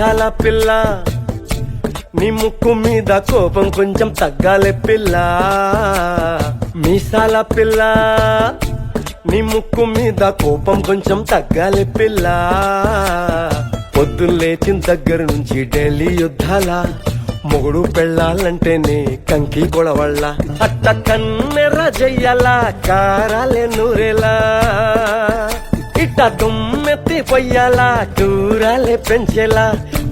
మీసాల పిల్ల నీ ముక్కు మీద కోపం కొంచెం తగ్గాలే పిల్ల. మీసాల పిల్ల నీ ముక్కు మీద కోపం కొంచెం తగ్గాలే పిల్ల. పొద్దున్న లేచిన దగ్గర నుంచి ఢిల్లీ యుద్ధాల మొగుడు పెళ్ళాలంటేనే కంకి కొడవళ్ళ. అట్ట కన్నెర్ర చెయ్యాలా కారాలే నూరేలా, ఇట్ట దుమ్మెత్తి పొయ్యాలా కూరాలే పెంచేలా.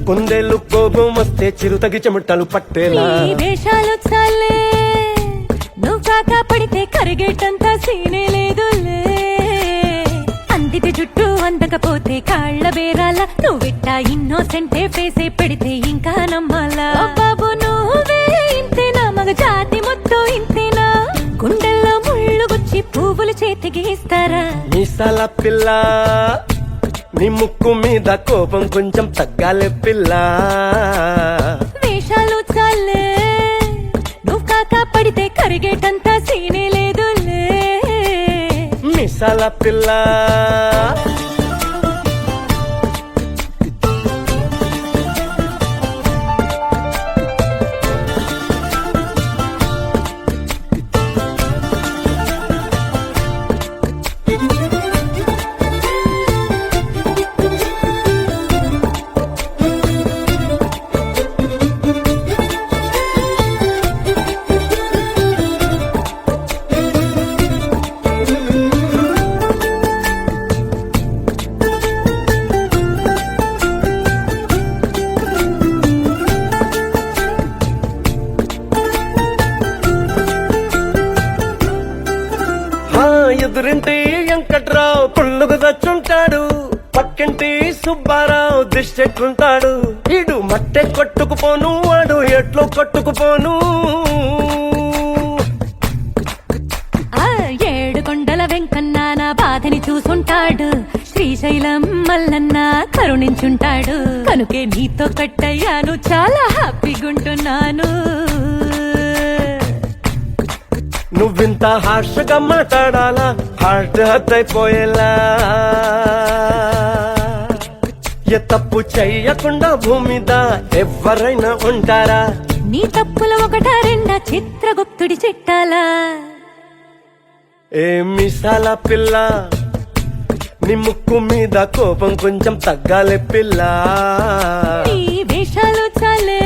కొందేళ్ళు కోపం వస్తే చిరుతగి చెమటలు పట్టేలా. వేషాలు చాలే నువ్వు కాక పడితే కరిగేటంత సీనే లేదులే. అందితే జుట్టు అందకపోతే కాళ్ళ బేరాల, నువ్విట్టా ఇన్నోసెంటే ఫేసే పెడితే ఇంకా నమ్మాలా. బాబు నువ్వే ఇంతేనా, మగ జాతి మొత్తం ఇంతేనా, గుండెల్లో ముళ్ళు గుచ్చి పువ్వులు చేతికి ఇస్తారా. మీసాల పిల్ల నీ ముక్కు మీద కోపం కొంచెం తగ్గాలే పిల్ల. వేషాలు చాలే నువ్వు కాక పడితే కరిగేటంత సీనే లేదులే. మీసాల పిల్ల ఎదురింటి వెంకట్రావు పుల్లుకు దచ్చుంటాడు, పక్కింటి సుబ్బారావు దిష్టెట్లుంటాడు. ఈడు మట్టె కొట్టుకుపోను వాడు ఎట్లో కొట్టుకుపోను. ఏడు కొండల వెంకన్న నా బాధని చూసుంటాడు, శ్రీశైలం మల్లన్న కరుణించుంటాడు. కనుకే నీతో కట్టయ్యాను, చాలా హ్యాపీగుంటున్నాను. నువ్వింత హార్షగా మాట్లాడాలా, హార్ట్ హర్ట్ అయిపోయేలా. ఏ తప్పు చెయ్యకుండా భూమిద ఎవరైనా ఉంటారా. నీ తప్పుల ఒకటా రెండా చిత్రగుప్తుడి చిట్టాలా. ఏ మీసాల పిల్ల నీ ముక్కు మీద కోపం కొంచెం తగ్గాలే పిల్ల. నీ వేషాలు చాలే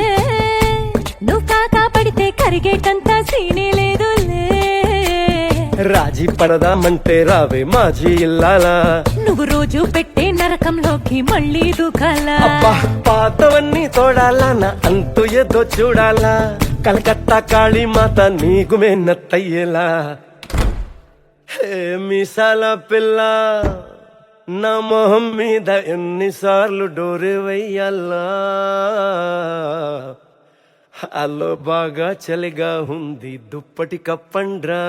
నువ్వు కాక పడితే కరిగేటంత సీనే లేదులే. రాజీ పడదామంటే రావే మాజీ ఇల్లాలా, నువ్వు రోజు పెట్టే నరకంలోకి మళ్ళీ దూకాలా. అబ్బా పాతవన్నీ తోడాలా, నా అంతు ఏదో చూడాలా. కలకత్తా కాళీమాత నీకు మెన్నత్తయ్యేలా. హే మీసాల పిల్ల నా మొహం మీద ఎన్నిసార్లు డోరే వెయ్యాలా. అల్లో బాగా చలిగా ఉంది దుప్పటి కప్పండ్రా.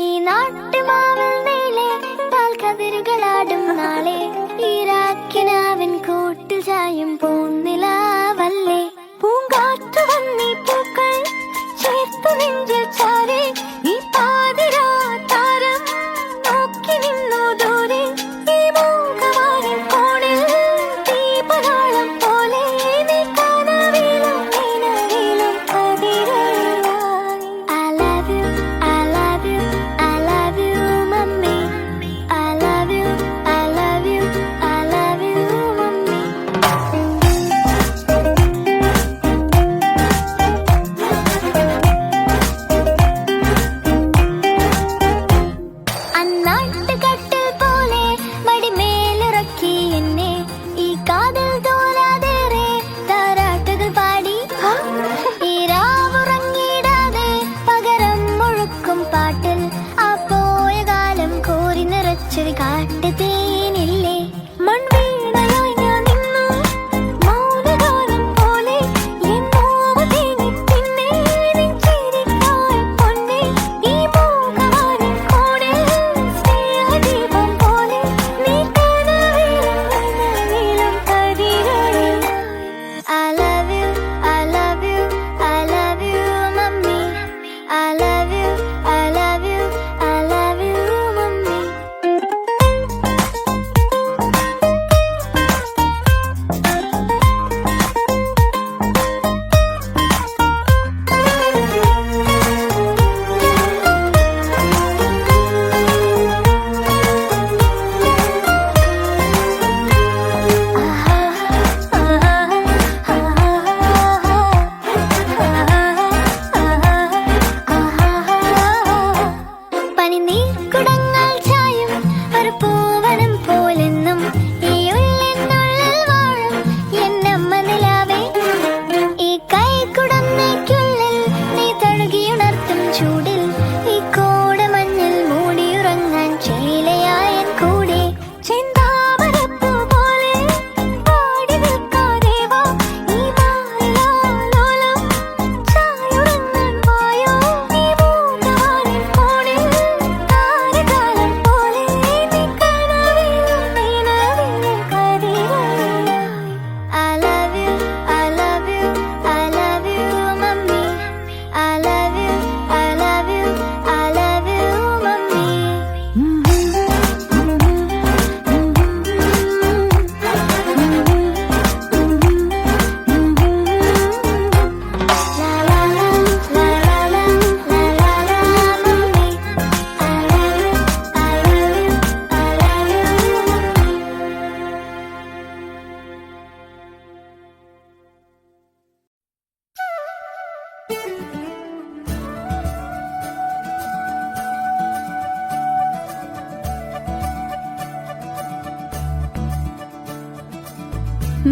ഈ നാട്ടുമാവിൽ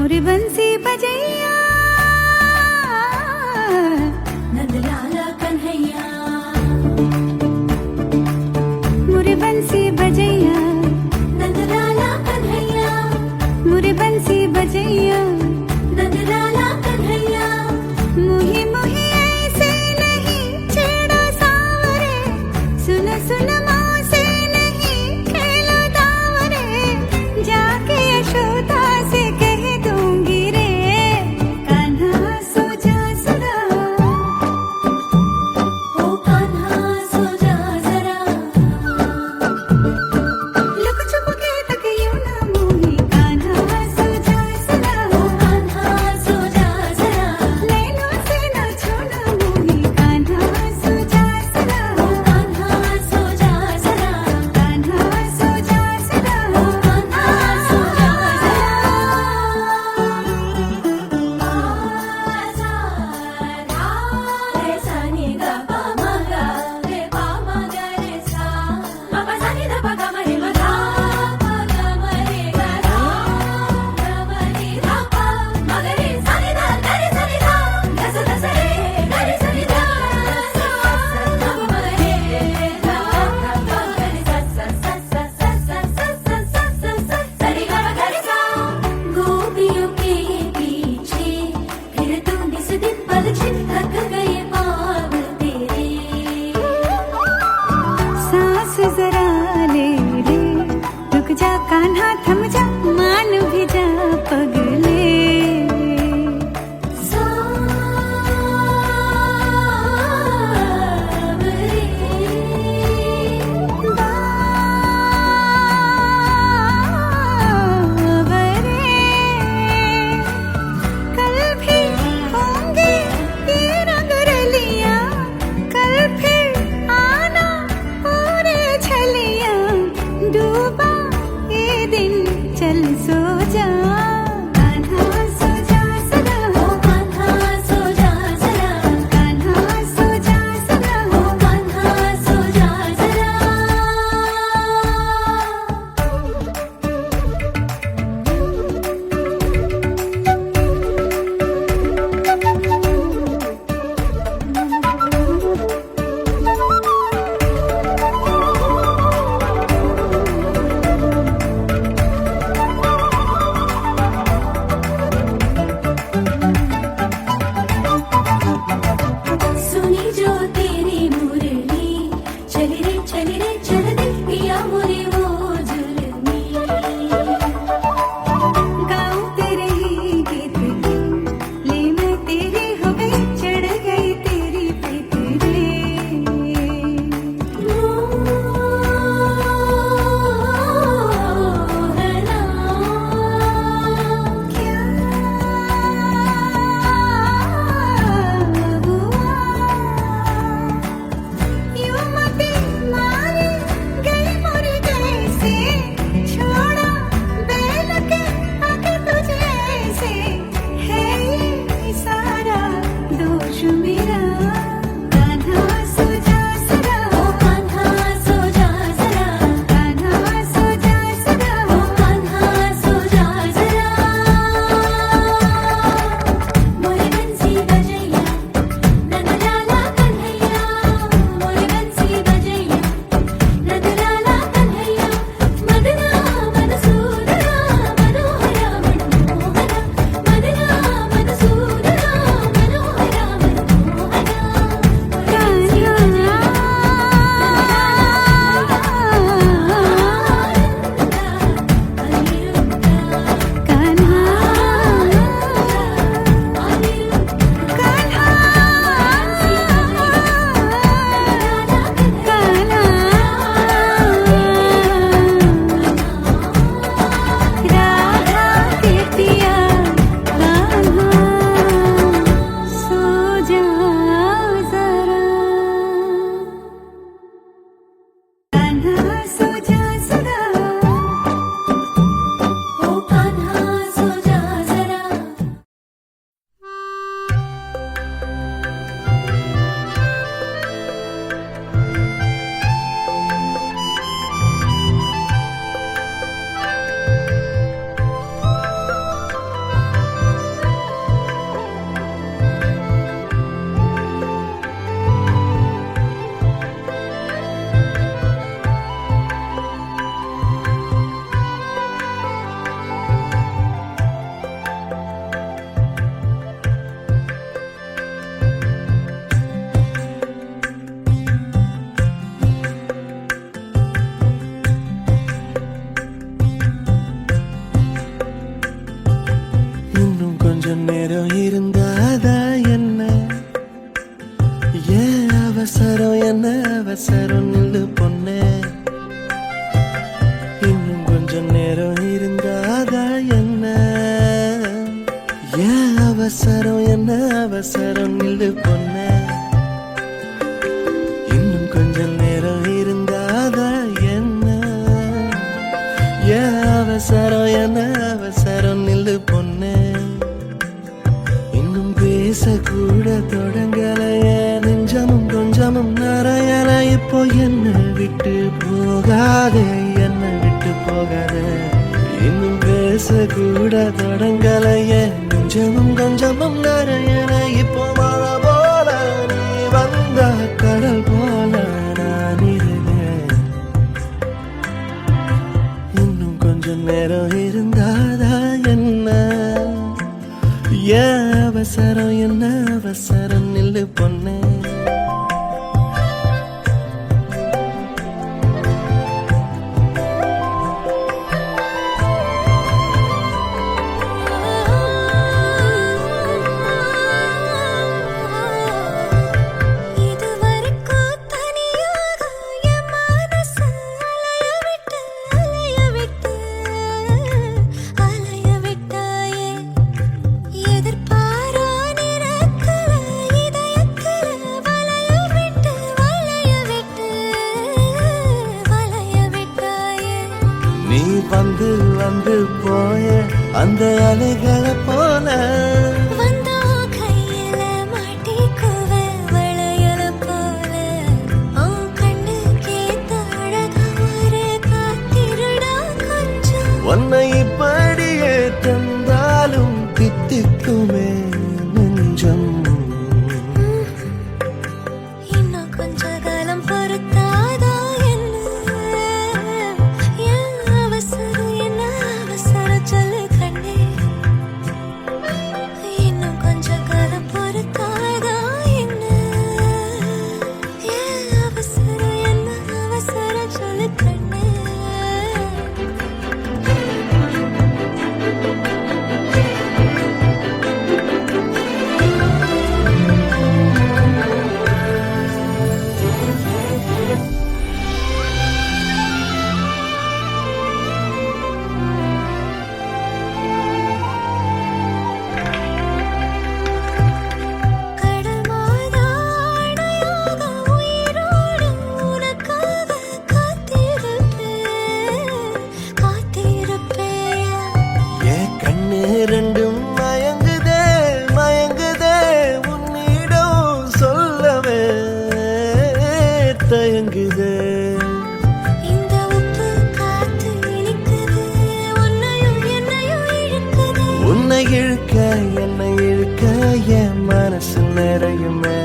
मोरी बंसी बजैया नंदलाला कन्हैया मोरी बंसी बजैया नंदलाला कन्हैया मोरी बंसी बजैया नंदलाला कन्हैया मुही मुही ऐसे नहीं छेड़ो सावरे सुन सुन माँ से नहीं खेलो दावरे जाके यशोदा से कह दूंगी रे कान्हा सो जा सदा ओ कान्हा सो जा जरा लुक छुप के तक यूं ना मोही कान्हा सो जा सदा ओ कान्हा सो जा जरा नैनों से ना छोड़ो मोही कान्हा सो जा सदा ओ कान्हा सो जा जरा कान्हा सो जा सदा ओ कान्हा सो जा जरा रे सा नि ग प म ग रे प म ग रे सा म प सा नि ध प ग म रे म ध प ग म रे ग ध ग म रे ध प म ग रे सा नि ध ग रे सा नि ध ग स ध स रे ग रे सा नि ध स ध प म रे ध प ग रे सा स स स स स स स स स स रे ग म ग रे सा गोपियों के पीछे फिर तुम इस दिन पलछिन थक गए पाँव तेरे सांस जरा ले ले रुक जा कान्हा थम जा मान भी जा पगले बावरे कल भी होंगे ये रंग रलियां कल फिर आना पूरे छलियां डूबा ये दिन चल सो जा कान्हा सो जा सदा ओ कान्हा सो जा जरा कान्हा सो जा सदा ओ कान्हा सो जा जरा सुनी जो तेरी मुरली चली रे चल दे पिया मोरे वो जुलमी गाऊं तेरे ही गीत ले मैं तेरी हो गई चढ़ गई तेरी पे तेरे मोहना क्या हुआ यूं मती मारी गई मोरी जैसे छोड़ा बैल के आगे तुझे ऐसे है ये सारा दोष मेरा कान्हा सो जा सदा ओ कान्हा सो जा जरा कान्हा सो जा सदा ओ कान्हा सो जा जरा मोरे बंसी बजैया नंदलाला कन्हैया मोरे बंसी बजैया नंदलाला कन्हैया मदना मनसूदना मनोहरा मनमोहना मदना मनसूदना मनोहरा मनमोहना அவசரம் என்ன அவசரம் நில்லு பொண்ணே இன்னும் கொஞ்சம் நேரம் இருந்தாதா என்ன ஏன் அவசரம் என்ன அவசரம் நில்லு பொண்ணே இன்னும் கொஞ்சம் நேரம் இருந்தாதா என்ன ஏன் அவசரம் என்ன அவசரம் நில்லு பொண்ணே இன்னும் பேசக்கூட தொடங்கலைய நெஞ்சமும் கொஞ்சமும் நிறையல இப்போ என்ன விட்டு போகாதே என்ன விட்டு போகாதே இன்னும் பேசக்கூட தொடங்கலைய நெஞ்சமும் கொஞ்சமும் நிறையல இப்போ மழை போல நீ வந்த கடல் போல நான் இருந்தேன் இன்னும் கொஞ்சம் நேரம் இருந்தாதா என்ன ஏன் அவசரம் என்ன அவசரம் நில்லு பொண்ணே இதுவரைக்கும் தனியாக என் மனசு அலைய விட்டாயே எதிர்பாரா நிறக்கல இதயக்கல வளைய விட்டாயே நீ வந்து வந்து போய அந்த அலைகளை போல வந்தா கையில மாட்டிக்குவ வளையல போல உன் கண்ணு கேத்த அழகா ஒரு காத்திருடா கொஞ்சம் உன்னை இப்படியே தந்தாலும் தித்திக்குமே நெஞ்சம் இன்னும் கொஞ்ச காலம் பொறுத்தாதா என்ன ஏன் அவசரம் என்ன அவசரம் சொல்லு கண்ணே இன்னும் கொஞ்ச காலம் பொறுத்தாதா என்ன ஏன் அவசரம் என்ன அவசரம் சொல்லு கண்ணே கடல் மாதாடையாக உயிரோடு உனக்காக காத்திருப்பேயா ஏன் கண்ணு ரெண்டும் மயங்குதே மயங்குதே உன்னிடம் சொல்லவே தயங்குதே இந்த உப்பு காத்து இனிக்குது உன்னையும் என்னையும் இழுக்குது உன்னை இழுக்க என்னை இழுக்க என் மனசு நிறையுமே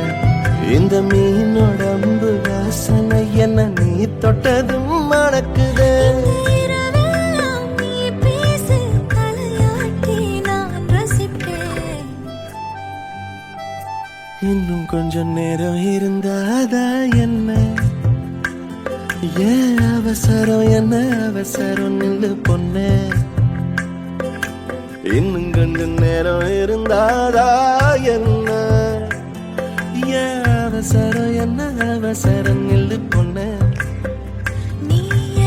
இந்த மீனோடம்பு வாசனை என்ன நீ தொட்டதும் மணக்குதே இரவெல்லாம் நீ பேசு தலையாட்டி நான் ரசிப்பேன் இன்னும் கொஞ்சம் நேரம் இருந்தாதா என்ன ஏன் அவசரம் என்ன அவசரம் நில்லு பொண்ணே இன்னும் கொஞ்சம் நேரம் இருந்தாதா என்ன ஏன் அவசரம் என்ன அவசரம் நில்லு பொண்ணே நீ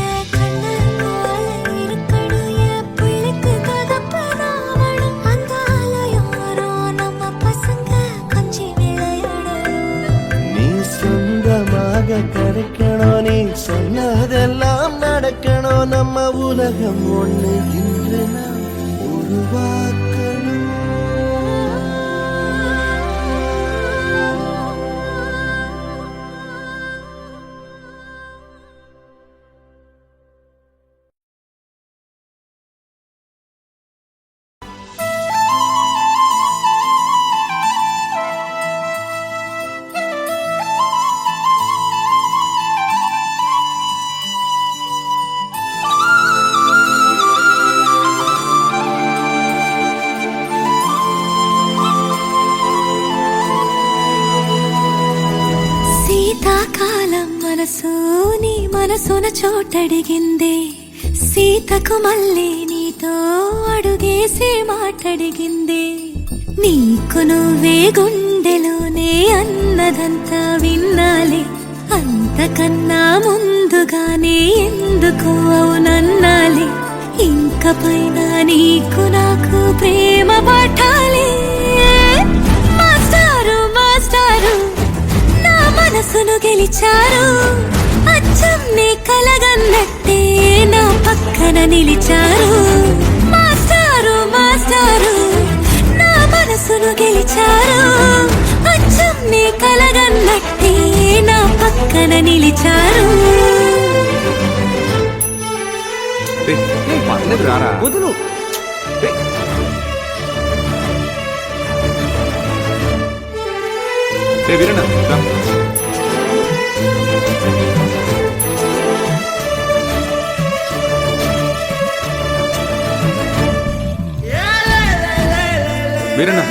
என் கண்ணன் போல இருக்கணும் என் பிள்ளைக்கு தகப்பனாவணும் அந்த ஆலயோரம் நம்ம பசங்க கொஞ்சி விளையாடணும் நீ சொந்தமாக கிடைக்கணும் நீ சொன்னதெல்லாம் நடக்கணும் நம்ம உலகம் ஒண்ணு இன்று நாம் உருவாக்கணும் శీతాకాలం మనసు నీ మనసున చోటడిగింది సీతకు మళ్ళీ నీతో అడుగేసి మాటడిగింది నీకు నువ్వే గుండెలోనే అన్న చెప్పినదంతా విన్నాలే, అంతకన్నా ముందుగానే ఎందుకు అవునన్నాలే. ఇంక పైన నీకు నాకు ప్రేమ పాఠాలే. మాస్టారు మాస్టారు నా మనసును గెలిచారు, అచ్చం నీ కలగన్నట్టే నా పక్కన నిలిచారు. మాస్టారు మాస్టారు నా మనసును గెలిచారు, అచ్చం నీ కలగన్నట్టే నా పక్కన నిలిచారు. రారా వదులు. వీరన్న రా. వీరన్న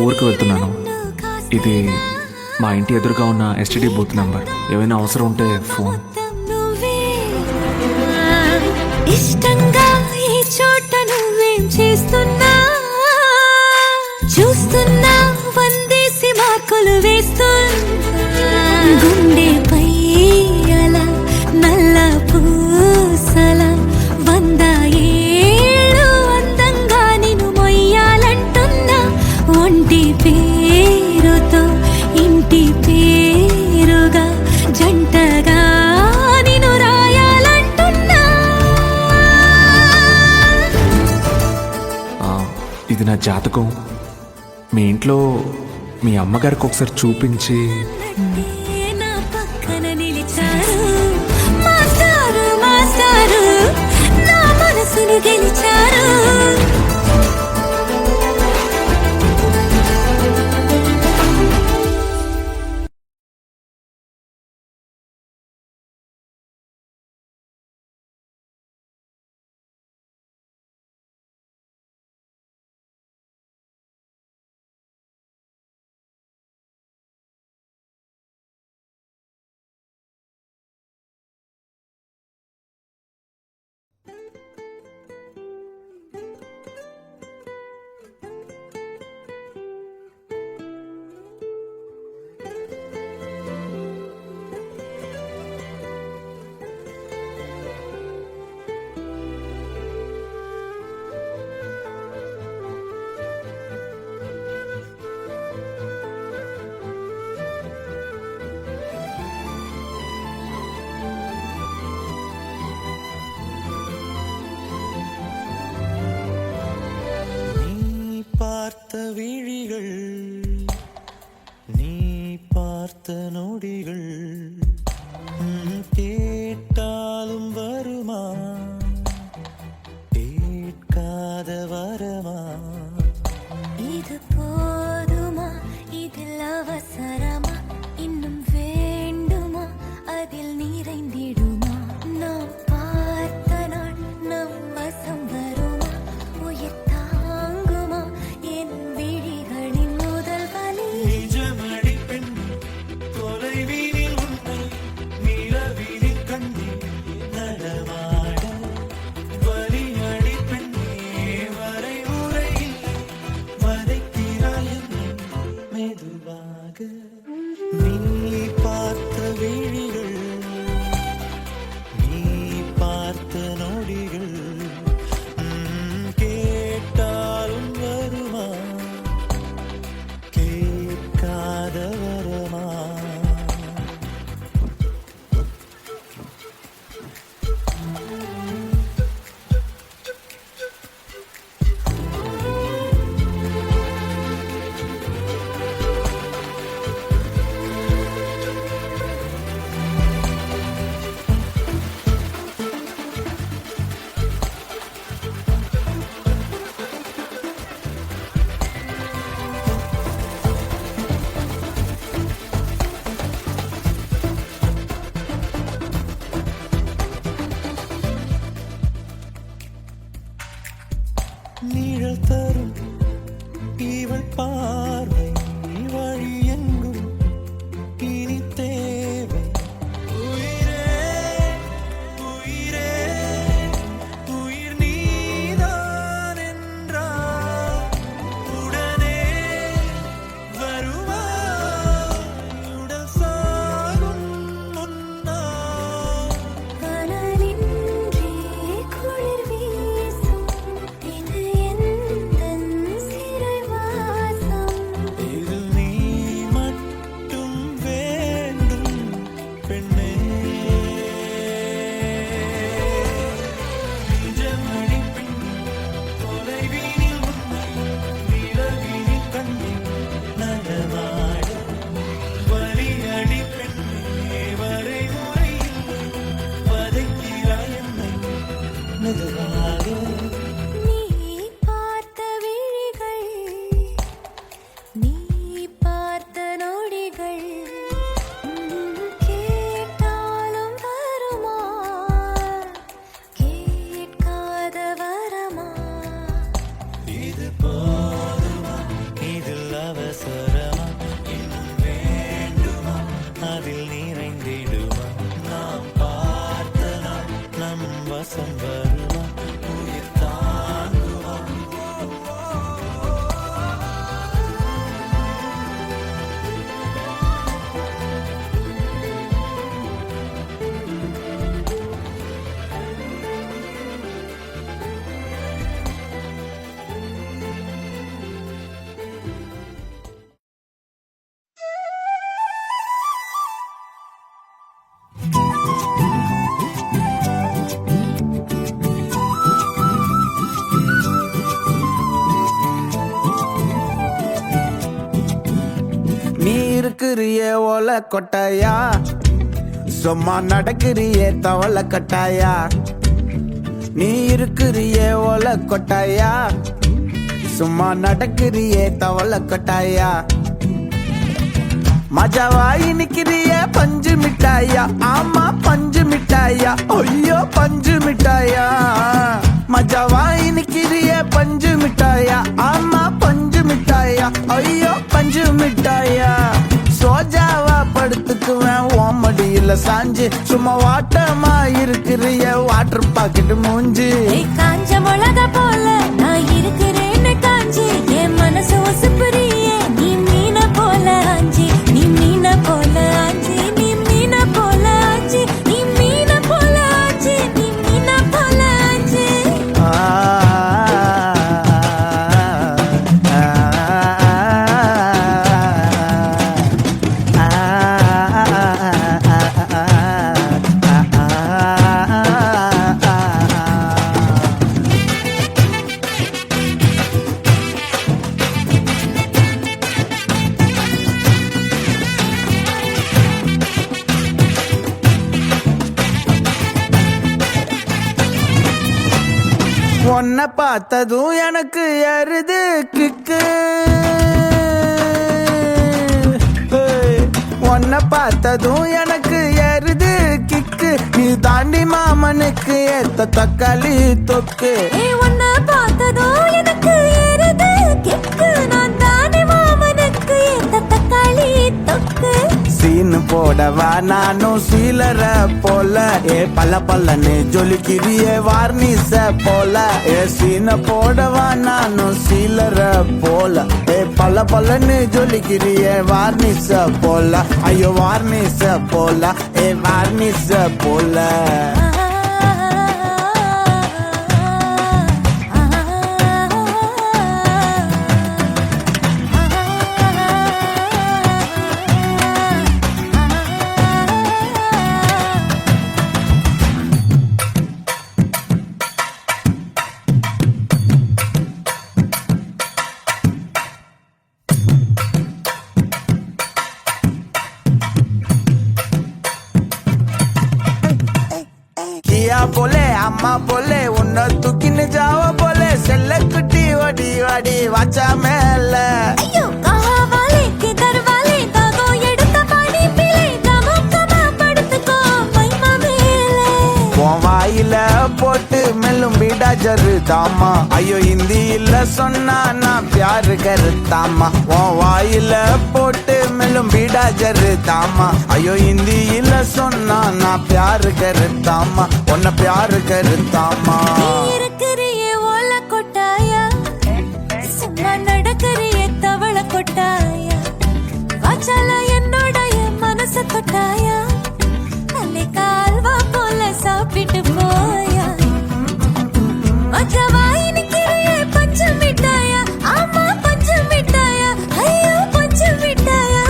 ఊరికి వెళ్తున్నాను. ఇది మా ఇంటి ఎదురుగా ఉన్న ఎస్టీడీ బూత్ నంబర్. ఏమైనా అవసరం ఉంటే ఫోన్. ఇష్టంగా ఈ చోట నువ్వేం చేస్తున్నా, చూస్తున్నా వందేసి మార్కులు వేస్తున్నా. గుండెపై అలా నల్ల పూసల 100 ఏళ్ళు అందంగా నిన్ను మొయ్యాలంటున్నా. ఒంటి పేరుతో ఇంటి పేరుగా జంటగా నిన్ను రాయాలంటున్నా. ఇది నా జాతకం. మీ ఇంట్లో మీ అమ్మగారికి ఒకసారి చూపించి. నా పక్కన నిలిచారు, మాస్టారు మాస్టారు నా మనసును గెలిచారు. பார்த்த விழிகள், நீ பார்த்த நொடிகள், கேட்டாலும் வருமா, கேட்காத வரமா. இது போதுமா, இதில் அவசரமா, இன்னும் வேண்டுமா, அதில் நிறைந்திடுமா. நாம் பார்த்த நாள் நம் வசம் வருமா, உயிர் தாங்குமா என் விழிகளின் முதல் வலி. நிஜமடி பெண் தொலைவீனில் இவள் பார்வை வழி எங்கும் இனி தேவை உயிரே உயிரே உயிர் நீதான் என்றால் உடனே வருவா உடல் சாகும் முன்னால் கனலின்றே குளிர் வீசும் இது எந்தன் சிறைவாசம் இது நீ மட்டும் வேண்டும் பெண்ணே நிஜமடி பெண்ணே தொலைவீனில் உன்னை நிலவினில் கண்டேன் நடமாடு வலியடி பெண்ணே வரைமுறை இல்லை வதைக்கிறாய் என்னை மெதுவாக நீ பார்த்த விழிகள் நீ பார்த்த நொடிகள் கேட்டாலும் வருமா கேட்காத வரமா இது போதுமா இதில் அவசரமா இன்னும் வேண்டுமா அதில் நிறைந்திடுமா நாம் பார்த்த நாள் நம் வசம் வருமா உயிர் தாங்குமா நீ இருக்கிறியே ஓல கொட்டாயா சும்மா நடக்கிறியே தவள கட்டாயா நீ இருக்கிறியே ஓல கொட்டாயா சும்மா நடக்கிறியே தவள கட்டாயா மஜாவாய் நிக்கிறிய பஞ்சு மிட்டாயா ஆமா பஞ்சு மிட்டாயா ஐயோ பஞ்சு மிட்டாயா மஜாவாய் நிக்கிறிய பஞ்சு மிட்டாயா ஆமா பஞ்சு மிட்டாயா ஐயோ பஞ்சு மிட்டாயா சோஜாவா படுத்துக்குவேன் ஓமடியில சாஞ்சு சும்மா வாட்டமா இருக்கிறிய வாட்டர் பாக்கெட் மூஞ்சி காஞ்ச மிளகா போல நான் இருக்கிறேன்னு காஞ்சி என் மனசு ஒசுப்புறியே நீ மீன போல ஆஞ்சி நீ மீன போல ஆஞ்சி நீ மீன போல ஆஞ்சி நீ மீன போல ஆஞ்சி நீ மீன போல ஆஞ்சி உன்னை பார்த்ததும் எனக்கு எருது கிக்கு உன்னை பார்த்ததும் எனக்கு எருது கிக்கு நீ தாண்டி மாமனுக்கு ஏத்த தக்காளி தொக்கு உன்னை பார்த்ததோ எனக்கு ஏறுது கிக்கு நான் தானே மாமனுக்கு ஏத்த தக்காளி தொக்கு சீனு போடவா நானும் சீலர போல ஏ பல்ல பல்லன்னு ஜொலிக்கிறியே வார்னிச போல ஏ சீன போடவா நானும் சீலர போல ஏ பல்ல பல்லன்னு ஜொலிக்கிறியே வார்னிச போல ஐயோ வார்னிச போல ஏ வார்னிச போல கியா போலே அம்மா போலே உன்னை தூக்கின்னு ஜாவ போலே செல்ல குட்டி வடி வடி வாச்சா மேல ஐயோ காவாலே கிதர்வாலே தாகோ எடுத்த பாடி பிளே கமக்கமா படுத்துக்கோ மைமா மேலே உன் வாயில போட்டு மெல்லும் பீடா ஜருதாமா ஐயோ ஹிந்தியில சொன்னா நான் பியாரு கருத்தாமா உன் வாயில போட்டு மெல்லும் பீடா ஜருதாமா ஐயோ ஹிந்தியில சொன்னா நான் பியாரு கருத்தாமா உன்னை பியாரு கருத்தாமா நீ இருக்கிறியே ஓல கொட்டாயா சும்மா நடக்கிறியே தவள கொட்டாயா வாச்சால என்னோடைய மனச தொட்டாயா நல்ல கால்வா போல சாப்பிட்டு போயா மச்சவாய் நிக்கிறியே பஞ்சு மிட்டாயா ஆமா பஞ்சு மிட்டாயா ஐயோ பஞ்சு மிட்டாயா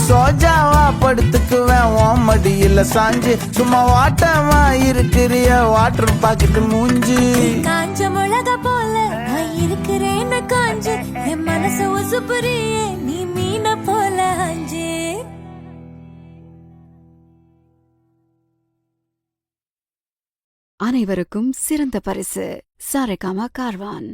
சோஜாவா படுத்துக்குவேன் உன் மடியில சாஞ்சு சும்மா வாட்டமா இருக்கிறிய வாட்டர் பாக்கெட்டு மூஞ்சி காஞ்ச மிளகா போல நான் இருக்கிறேன்னு காஞ்சு என் மனச உசுப்புறியே நீ மீன போல அஞ்சு அனைவருக்கும் சிறந்த பரிசு சாரேகாமா கார்வான்.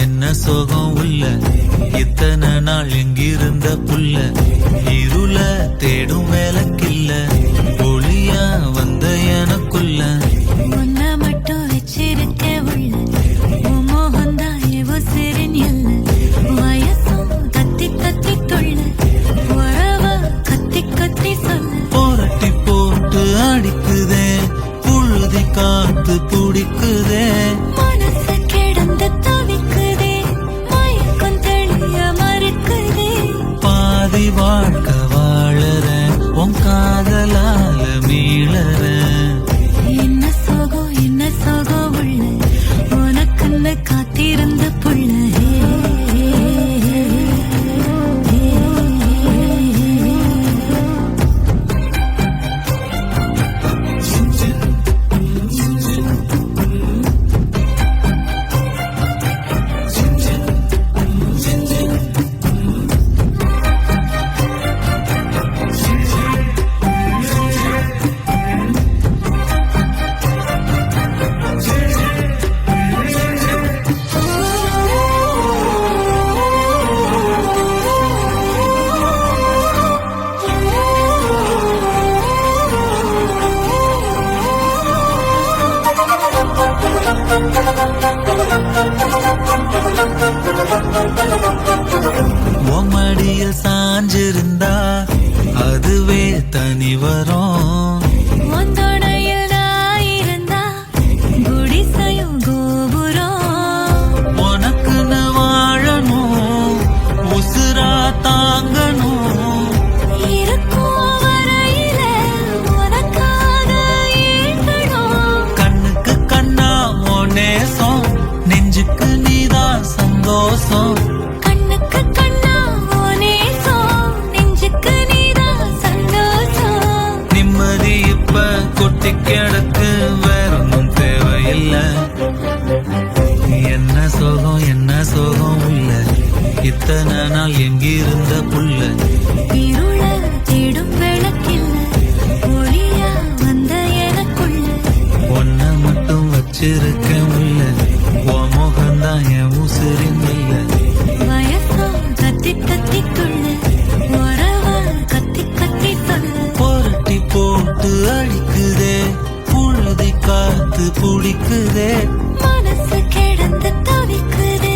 என்ன சோகம் உள்ள இத்தனை நாள் எங்கிருந்த புள்ள இருள தேடும் வேலைக்கில்ல ஒளியா வந்த எனக்குள்ள உன்ன மட்டும் வச்சிருக்க உள்ள மோகந்தான் எவோ சிறின் எல்ல வயசும் கத்தி கத்தி தொள்ள உறவ கத்தி கத்தி சொல்ல போரட்டி போட்டு அடிக்குதே புழுதி காத்து பிடிக்குதே மனசு கிடந்து தவிக்குதே மயக்கம் தெளிய மறுக்குதே பாதி வாழ்க்கை வாழறேன் உன் காதலால மீளறேன் என்ன சோகம் உள்ள உனக்குன்னு காத்திருந்த புள்ள மடியில் சாஞ்சிருந்தா அதுவே தனி வரும் ஒந்தோடையில் நான் இருந்தா குடிசையும் கோபுரம் உனக்குன்னு வாழணும் உசுரா தாங்கணும் இருக்கும் வரையில உனக்காக ஏங்கணும் கண்ணுக்கு கண்ணா ஓ நேசம் நெஞ்சுக்கு நீதான் சந்தோஷம் கண்ணுக்கு கண்ணா நேசம் நெஞ்சுக்கு நீதான் சந்தோஷம் நிம்மதி இப்ப கொட்டி கிடக்கு வேற ஒன்றும் தேவையில்லை என்ன சோகம் உள்ள இத்தனை நாள் எங்கிருந்த புள்ள இருள தேடும் விளக்கில்ல ஒளியா வந்த எனக்குள்ள ஒன்ன மட்டும் வச்சிருக்கேன் உள்ள உன் முகம்தான் என் உசிரின் இல்ல வயசும் கத்தி கத்தி துள்ள உறவ கத்தி கத்தி சொல்ல புரட்டி போட்டு அடிக்குதே புழுதி காத்து பிடிக்குதே மனசு கிடந்து தவிக்குதே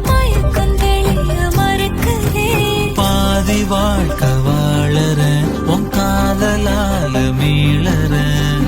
மயக்கம் தெளிய மறுக்குதே பாதி வாழ்க்கை வாழறேன் உன் காதலால மீளறேன்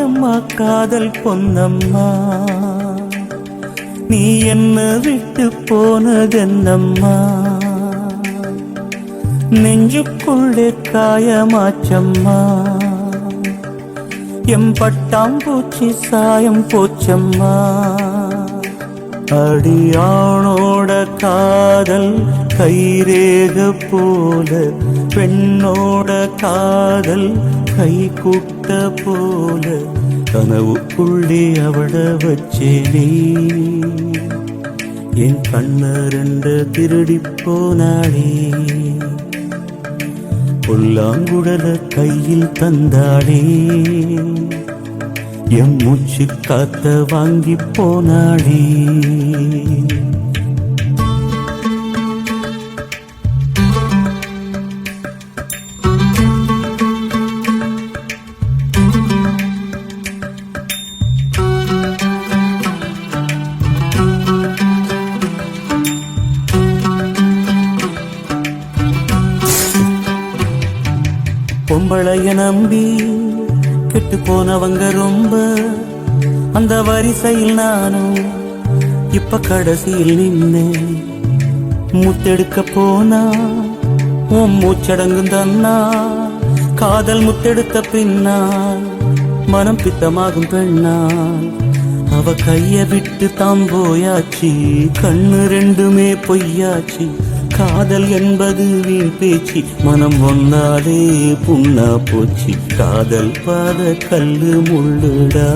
எம்மா காதல் பொன்னம்மா நீ என்ன விட்டு போனதென்னம்மா நெஞ்சுக்குள்ளே காயமாச்சம்மா எம் பட்டாம்பூச்சி சாயம் போச்சம்மா அடியானோட காதல் கைரேக போல பெண்ணோட காதல் கை கூட்ட போல கனவுக்குள்ளே அவள வச்சேனே என் கண்ணரண்ட திருடி போனாளே புல்லாங்குழல கையில் தந்தாளே எம் மூச்சு காத்த வாங்கி போனாளே பொம்பளைய நம்பி கெட்டு போனவங்க ரொம்ப அந்த வரிசையில் நானும் இப்ப கடைசியில் நின்னேன் முத்தெடுக்க போனா உன் மூச்சடங்கும் தன்னா காதல் முத்தெடுத்த பின்னால் மனம் பித்தமாகும் பெண்ணால் அவ கைய விட்டு தாம் போயாச்சு கண்ணு ரெண்டுமே பொய்யாச்சு காதல் என்பது வீண் பேச்சு மனம் ஒன்னாலே புண்ணா போச்சு காதல் பாத கல்லு முள்ளுடா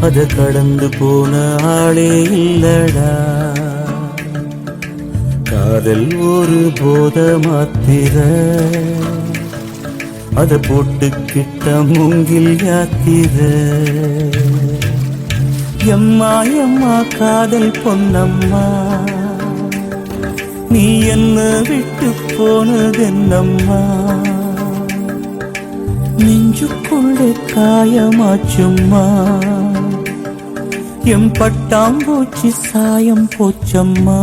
அத கடந்து போன ஆளே இல்லடா காதல் ஒரு போத மாத்திர அத போட்டுக்கிட்ட மூங்கில் யாத்திர எம்மா எம்மா காதல் பொன்னம்மா நீ என்ன விட்டு போனதென்னம்மா நெஞ்சுக்குள்ளே காயமாச்சும்மா எம் பட்டாம்பூச்சி சாயம் போச்சம்மா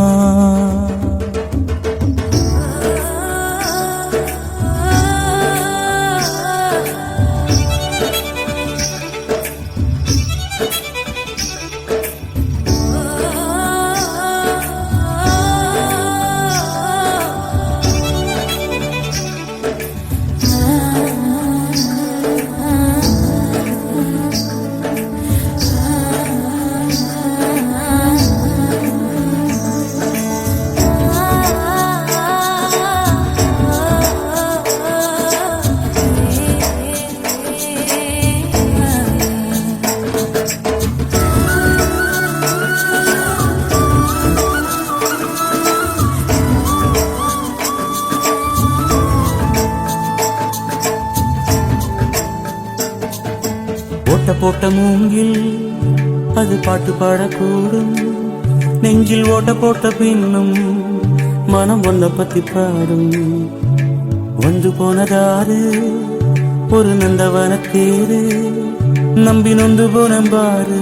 போட்ட மூங்கில் அது பாட்டு பாடக்கூடும் நெஞ்சில் ஓட்ட போட்ட பின்னும் மனம் ஒன்ன பத்தி பாடும் வந்து போனதாரு ஒரு நந்தவன தேரு நம்பி நொந்து போனம்பாரு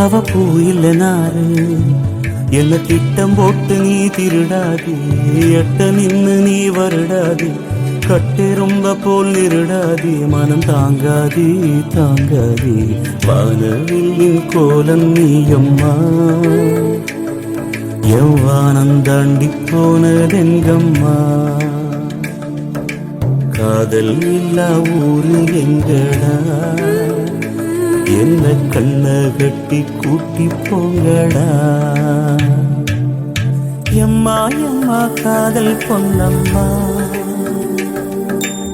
அவ பூ இல்ல நாரு என்ன திட்டம் போட்டு நீ திருடாது எட்ட நின்னு நீ வருடாது கட்டு ரொம்ப போல் நிருடாதே மனம் தாங்காதே தாங்காதே வானவில்லின் கோலம் நீயம்மா எவ்வானம் தாண்டி போனதெங்கம்மா காதல் இல்லா ஊரு எங்கடா என்ன கண்ண கட்டி கூட்டி போங்கடா எம்மா எம்மா காதல் பொன்னம்மா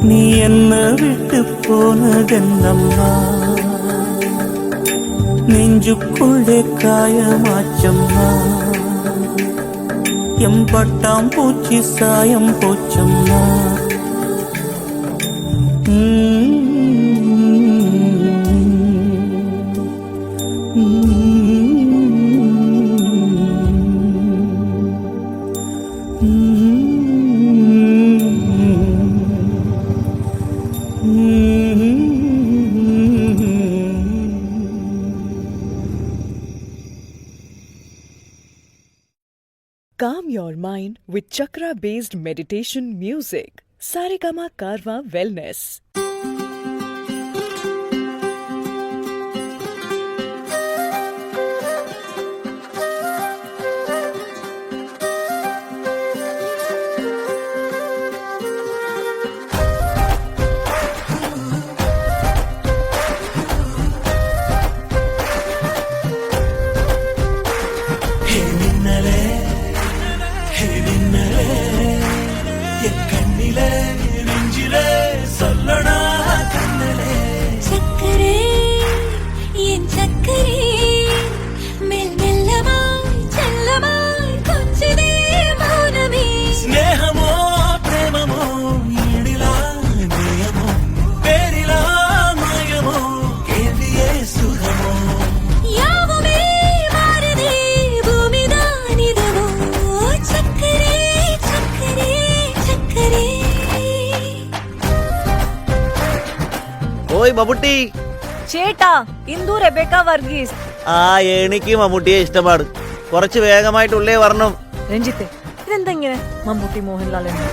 நீ என்ன விட்டு போனதென்னம்மா நெஞ்சுக்குள்ளே காயமாச்சம்மா எம் பட்டாம்பூச்சி சாயம் போச்சம்மா Calm your mind with chakra-based meditation music. Saregama Karwa Wellness. Mammootty. ചേട്ടാ ഇന്ദു റെബേക്ക വർഗീസ്. എനിക്ക് മമ്മൂട്ടിയെ ഇഷ്ടമാണ്. കുറച്ച് വേഗമായിട്ടുള്ളേ വരണം. രഞ്ജിത്തെ ഇതെന്താ ഇങ്ങനെ മമ്മൂട്ടി മോഹൻലാൽ എന്ന്?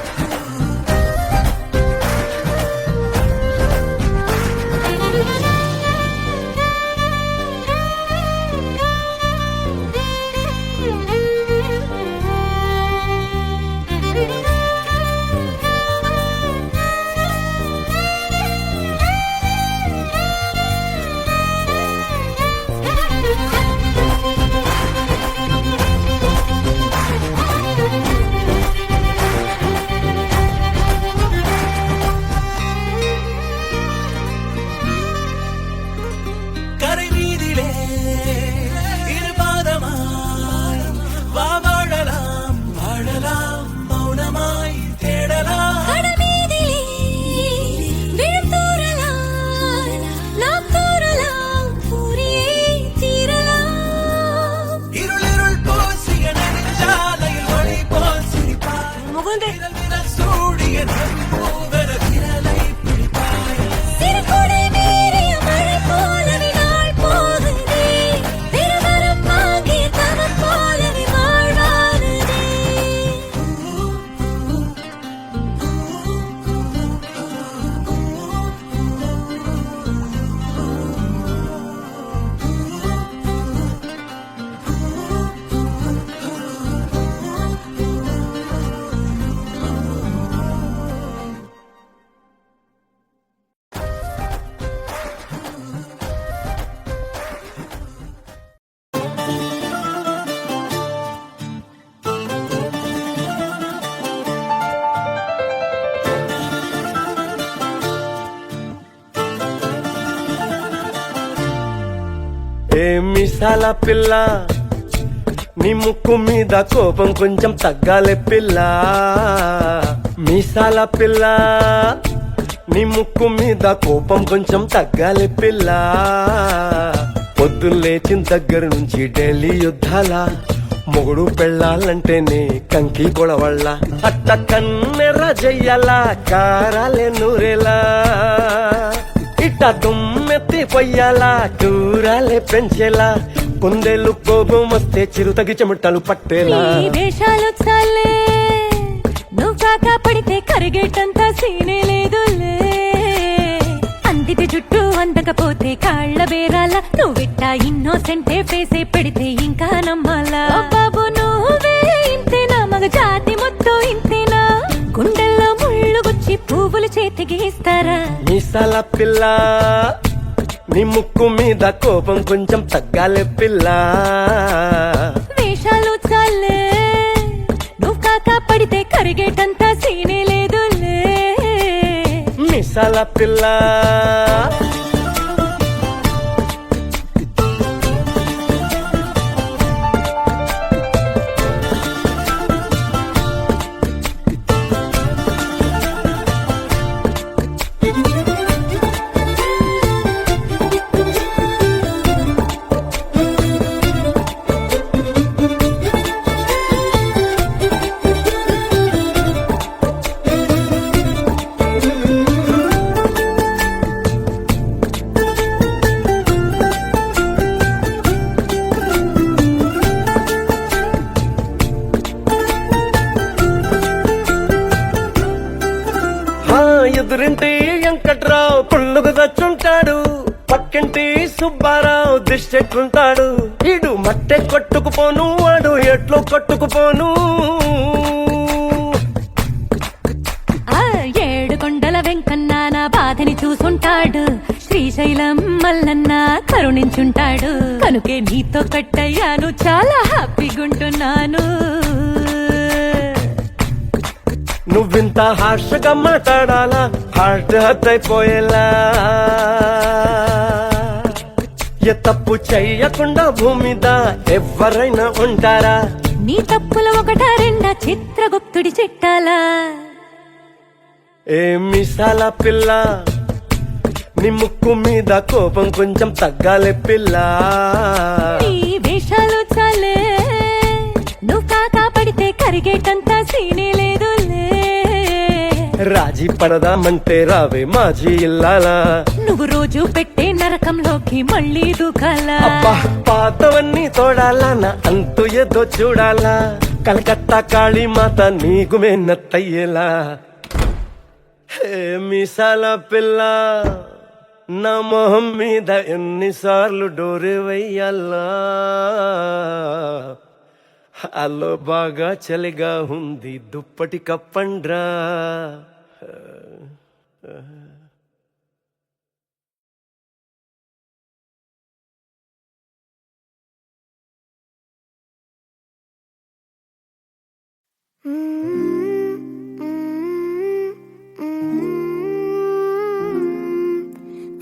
കരവീതിലേ ഇരുപാദമായി വാഴലാം വാഴലാം മൗനമായി തേടലാം ഇരുളിരുൾ പോസിയ നെഞ്ചാലയിൽ വഴി പോസിരിപ്പായി സൂടിയ പൂവര വിരലൈ പിടിപ്പായി ఏ మిసాల పిల్ల నీ ముక్కు మీద కోపం కొంచెం తగ్గాలే పిల్ల. మీసాల పిల్ల నీ ముక్కు మీద కోపం కొంచెం తగ్గాలే పిల్ల. పొద్దున్న లేచిన దగ్గర నుంచి ఢిల్లీ యుద్ధాల మొగుడు పెళ్ళాలంటేనే కంకి గొడవళ్ళ అట్ట కన్నెర్ర జయ్యాల కారాలే నూరేలా ఇట్ట దుమ్మెత్తి పొయ్యాలా కూరాలే పెంచేలా కుందేలు కోపం వస్తే చిరుతగి చెమటలు పట్టేలా. వేషాలు చాలే నువ్వు కాక పడితే కరిగేటంత సీనే లేదులే. అందితే జుట్టు అందకపోతే కాళ్ళ బేరాల నువ్విట్ట ఇన్నోసెంటే ఫేసే పెడితే ఇంకా నమ్మాలా. బాబు నువ్వే ఇంతేనా మగ జాతి మొత్తం ఇంతేనా గుండెల్లో ముళ్ళు గుచ్చి పువ్వులు చేతికి ఇస్తారా. మీసాల పిల్ల నీ ముక్కు మీద కోపం కొంచెం తగ్గాలే పిల్ల. వేషాలు చాలే నువ్వు కాక పడితే కరిగేటంత సీనే లేదులే. మీసాల పిల్ల ఎదురింటి వెంకట్రావు పుల్లుగు దచ్చుంటాడు, పక్కింటి సుబ్బారావు దిష్టెట్లుంటాడు. ఇడు మట్టె కొట్టుకుపోను వాడు ఎట్లో కొట్టుకుపోను. ఏడు కొండల వెంకన్న నా బాధని చూసుంటాడు, శ్రీశైలం మల్లన్న కరుణించుంటాడు. కనుకే నీతో కట్టయ్యాను చాలా హ్యాపీగుంటున్నాను. నువ్వింత హార్షగా మాట్లాడాలా హార్ట్ హర్ట్ అయిపోయేలా. ఏ తప్పు చెయ్యకుండా భూమిద ఎవరైనా ఉంటారా. నీ తప్పుల ఒకటా రెండా చిత్రగుప్తుడి చిట్టాలా. ఏ మిసాల పిల్ల నీ ముక్కు మీద కోపం కొంచెం తగ్గాలే పిల్ల. నీ వేషాలు చాలే నువ్వు కాకా పడితే కరిగేటంత సీనే లేదులే. రాజీ పడదామంటే రావే మాజీ ఇల్లాలా నువ్వు రోజు పెట్టే నరకంలోకి మళ్ళీ దూకాలా అబ్బా పాతవన్నీ తోడాలా నా అంతు ఏదో చూడాలా కలకత్తా కాళీమాత నీకు మేనత్తయ్యేలా హే మీసాల పిల్ల నా మొహం మీద ఎన్నిసార్లు డోరే వెయ్యాలా అల్లో బాగా చలిగా ఉంది దుప్పటి కప్పండ్రా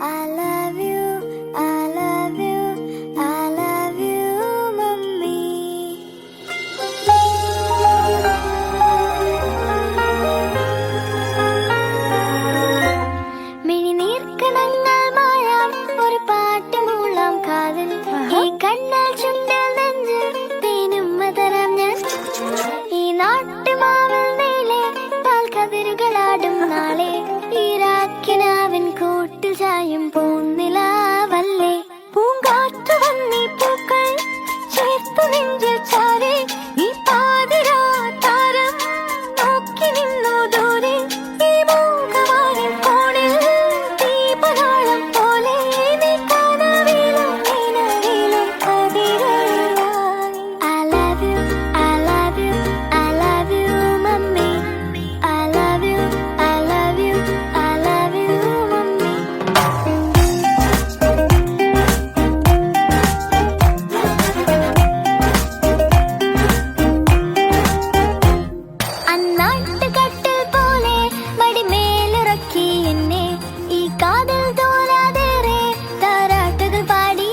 I love you, I love you, I love you, mummy. മിഴിനീർക്കണങ്ങൾ മായാം ഒരു പാട്ട് മൂളാം കാതിൽ ഈ കണ്ണൽ ചുണ്ടിൽ നെഞ്ചിൽ തേനും മതരാം ഞാൻ ഈ നാട്ടുമാവിൽ നീളെ പാൽക്കതിരുകളാടും നാളെ ഈരാക്കിനാവിൻ കൂട്ടിൽ ചായും പൂന്നിലാവല്ലേ പൂങ്കാറ്റു വന്നീ പൂക്കൾ ചേർത്തു നെഞ്ചിൽ ചാരെ ഈ പാതിരാ താരം നോക്കി നിന്നു ദൂരെ ഈ മൂകവാനിൻ കോണിൽ ദീപനാളം പോലെ നീ കനവിലും നിലവിലും കതിരൊളിയായി. I love you, I love you, I love you, mummy. I love you, I love you, I love you, mummy. അന്നാട്ടുകട്ടിൽ പോലെ മടിമേലിറക്കി എന്നെ ഈ കാതൽ തോരാതേറെ താരാട്ടുകൾ പാടി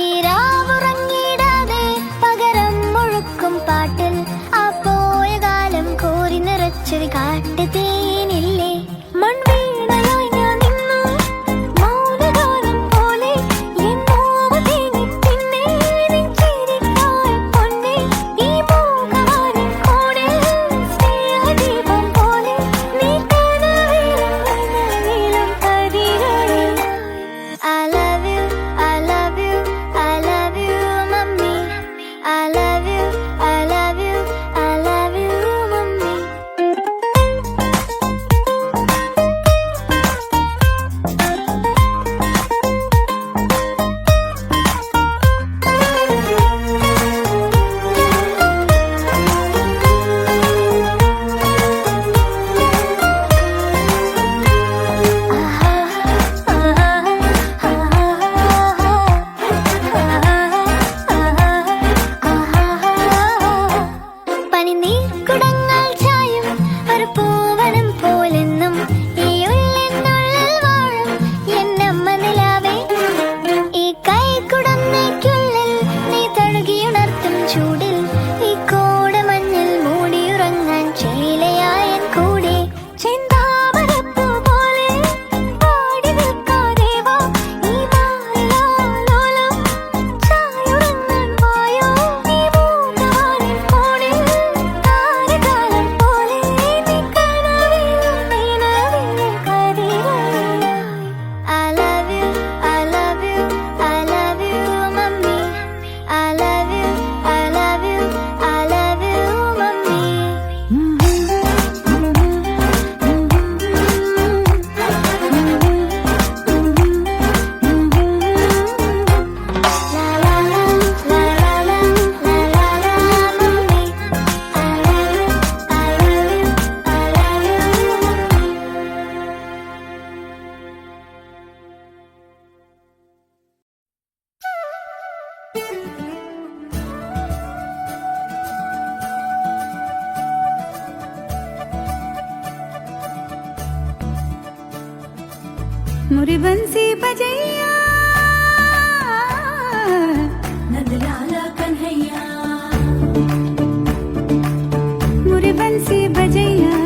ഈ രാവുറങ്ങിടാതെ പകരം മുഴുക്കും പാട്ടിൽ ആ പോയ കാലം കോരി നിറച്ചൊരു കാട്ടുതേനില്ലേ മൺവീണയായി ഞാൻ നിന്നു മൗനഗാനം പോലെ എന്നോവ തേനി പിന്നെ നെഞ്ചിരിക്കായ പൊന്നെ ഈ മൂകവാനിൻ കോണിൽ സ്നേഹദീപം പോലെ നീ കനവിലും നിലവിലും കതിരൊളിയായി. I love you, I love you, I love you, mummy. I love you, I love you, I love you, mummy. പനിനീർക്കുടങ്ങൾ ചായും ഒരു പൂവനം പോലെന്നും ഈ ഉള്ളിനുള്ളിൽ വാഴും എന്നമ്മ നിലാവേ ഈ കൈക്കുടന്നയ്ക്കുള്ളിൽ നീ തഴുകിയുണർത്തും ചൂടിൽ ഈ കോടമഞ്ഞിൽ മൂടിയുറങ്ങാൻ ചേലയായൻ കൂടെ ചെന്താമരപ്പൂ പോലെ പാടി നിൽക്കാതെ വാ ഈ മാറിലാലോലം ചായുറങ്ങാൻ വായോ ഈ മൂകവാനിൻ കോണിൽ താരകാലം പോലെ നീ കനവിലും നിലവിലും കതിരൊളിയായി. I love you, I love you, I love you, mummy. I love you, I love you, I love you, mummy. La la la, la la la, la la la, mummy. I love you, I love you, I love you, mummy. मुरी बंसी बजैया नंदलाला कन्हैया मुरी बंसी बजैया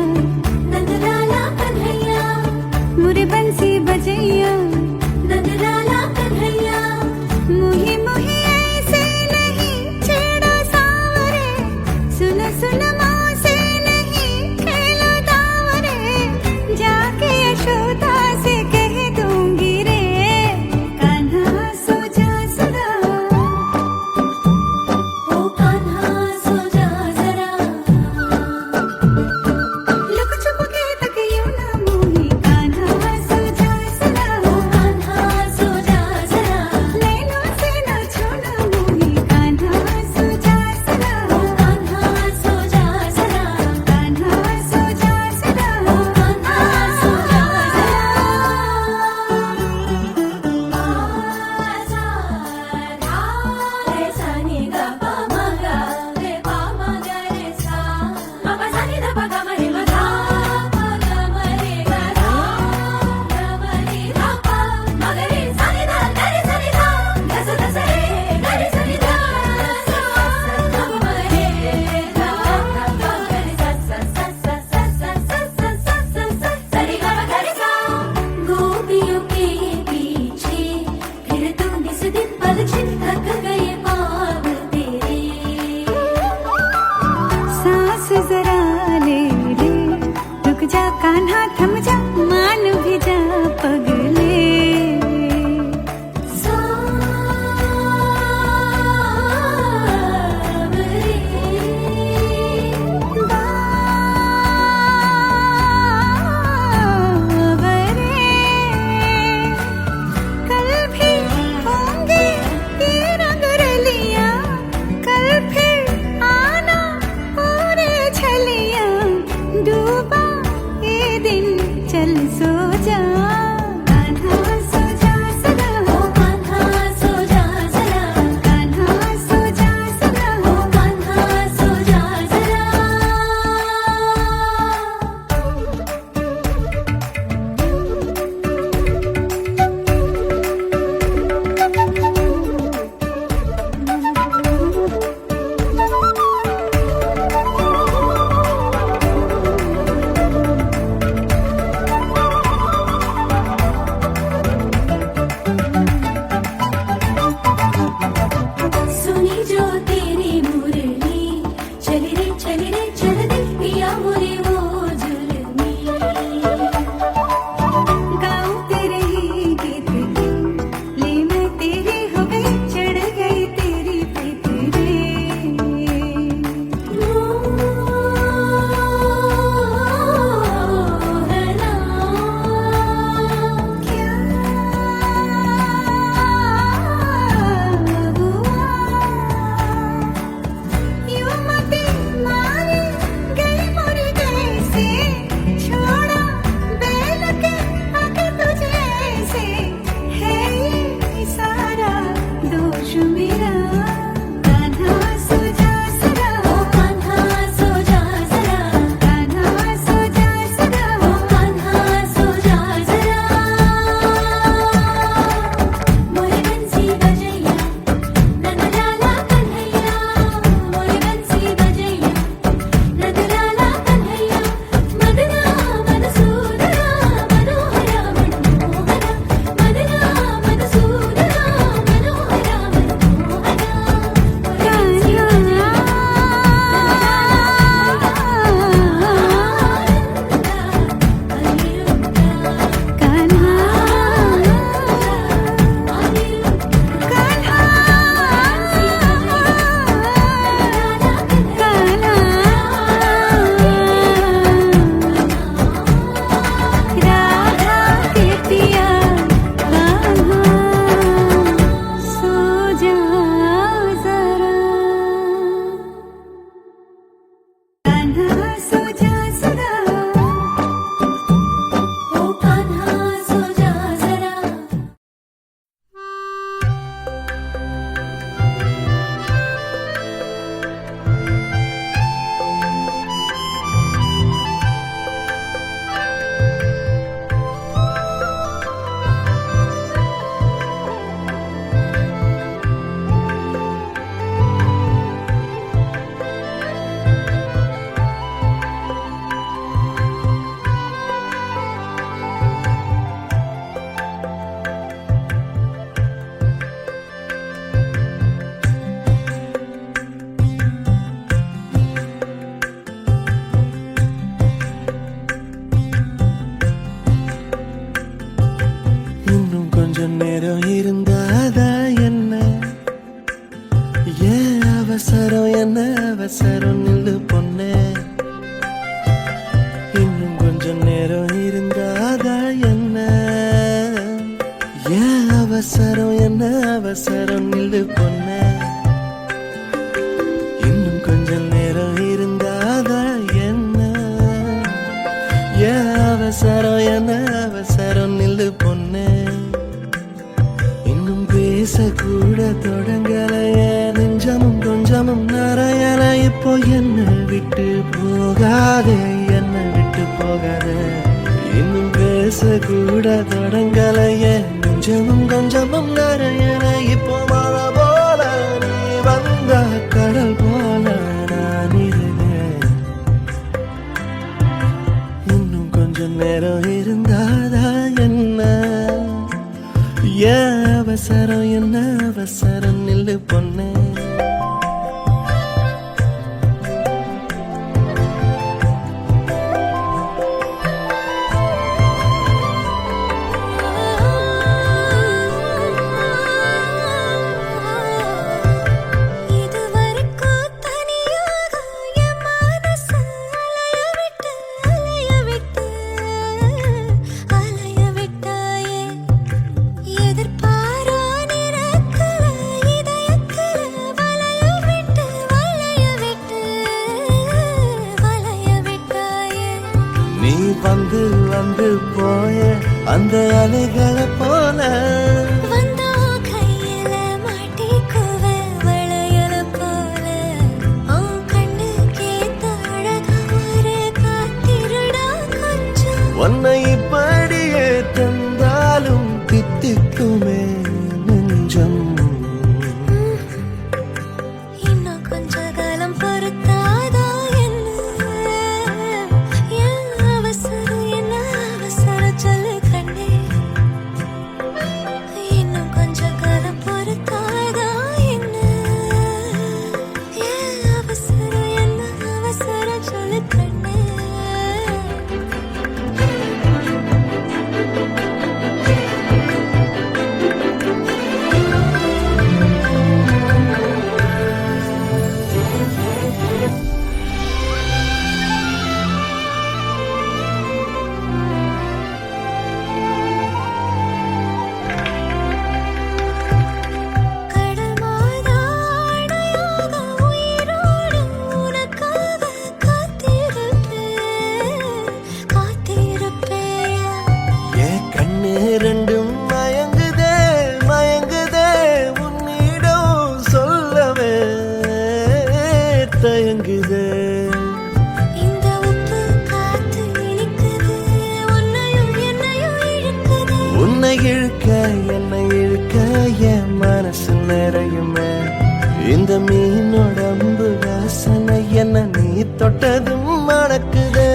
नंदलाला कन्हैया मुरी बंसी बजैया नंदलाला कन्हैया मुही मुही ऐसे नहीं छेड़ा सावरे सुन सुन माँ से नहीं खेलो दावरे जान भी जा पगले कल भी होंगे ये रंग रलिया कल फिर आना पूरे छलिया डूबा ये दिन चल सो जा कान्हा सो जा सदा हो कान्हा सो जा सदा कान्हा सो जा सदा हो कान्हा सो जा सदा सुनी जो तेरी मुरली चली रे चल दे पिया मुरे वो जुलमी गाऊं तेरे ही गीत ले मैं तेरी हो गई चढ़ गई तेरी प्रीत रे है ना क्या यूं मते मारे गई मोरे जैसे छोड़ा बैल के आगे तुझे से है ये सारा दोष मेरा कान्हा सो जा सदा हो कान्हा सो जा सदा कान्हा सो जा सदा हो कान्हा सो जा सदा मोरे बंसी बजैया नंदलाला कन्हैया मोरे बंसी बजैया नंदलाला कन्हैया मदना मधुसूदना मनोहरा मनमोहना मदना मधुसूदना मनोहरा राधा के पिया सो जा जरा कान्हा सो जा सदा ओ कान्हा सो जा जरा இன்னும் கொஞ்சம் நேரம் இருந்தாதா என்ன ஏன் அவசரம் என்ன அவசரம் நில்லு பொண்ணே இன்னும் கொஞ்சம் நேரம் இருந்தாதா என்ன ஏன் அவசரம் என்ன அவசரம் நில்லு பொண்ணே இன்னும் கொஞ்சம் நேரம் இருந்தாதா என்ன ஏன் அவசரம் என்ன அவசரம் நில்லு பொண்ணே இன்னும் பேசக்கூட தொடங்கலையே நெஞ்சமும் கொஞ்சமும் நிறையல இப்போ என்ன விட்டு போகாதே என்ன விட்டு போகாதே இன்னும் பேசக்கூட தொடங்கலையே நெஞ்சமும் கொஞ்சமும் நிறையல இப்போ மழை போல நீ வந்த கடல் போல நான் இருந்தேன் இன்னும் கொஞ்சம் நேரம் இருந்தாதா என்ன ஏன் அவசரம் என்ன அவசரம் நில்லு பொண்ணே வந்து வந்து போய அந்த அலைகளை போல வந்தா கையில மாட்டிக்குவ வளையல போல உன் கண்ணுக்கேத்த அழகா ஒரு காத்திருடா கொஞ்சம் உன்னை இப்படியே தந்தாலும் தித்திக்குமே நெஞ்சம் இன்னும் கொஞ்ச காலம் பொறுத்தாதா என்ன என் அவசரம் என்ன அவசரம் சொல்லு கண்ணே இன்னும் கொஞ்ச காலம் பொறுத்தாதா என்ன என் அவசரம் என்ன அவசரம் சொல்லு கண்ணே கடல் மாதாடையாக உயிரோடு உனக்காக காத்திருப்பேயா என் கண்ணு ரெண்டும் மயங்குதே மயங்குதே உன்னிடம் சொல்லவே தயங்குதே இந்த உப்பு காத்து இனிக்குது உன்னையும் என்னையும் இழுக்குது உன்னை இழுக்க என்னை இழுக்க என் மனசு நிறையுமே இந்த மீனோட அம்பு வாசனை என்ன நீ தொட்டதும் மணக்குதே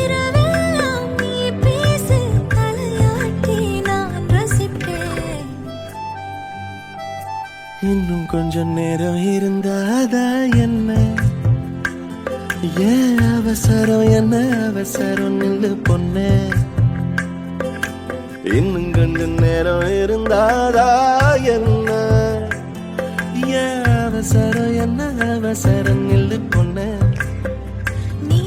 இரவெல்லாம் நீ பேசு தலையாட்டி நான் ரசிப்பேன் இன்னும் கொஞ்சம் நேரம் இருந்தாதா என்ன ஏன் அவசரம் என்ன அவசரம் நில்லு பொண்ணே இன்னும் கொஞ்சம் நேரம் இருந்தாதா என்ன ஏன் அவசரம் என்ன அவசரம் நில்லு பொண்ணே நீ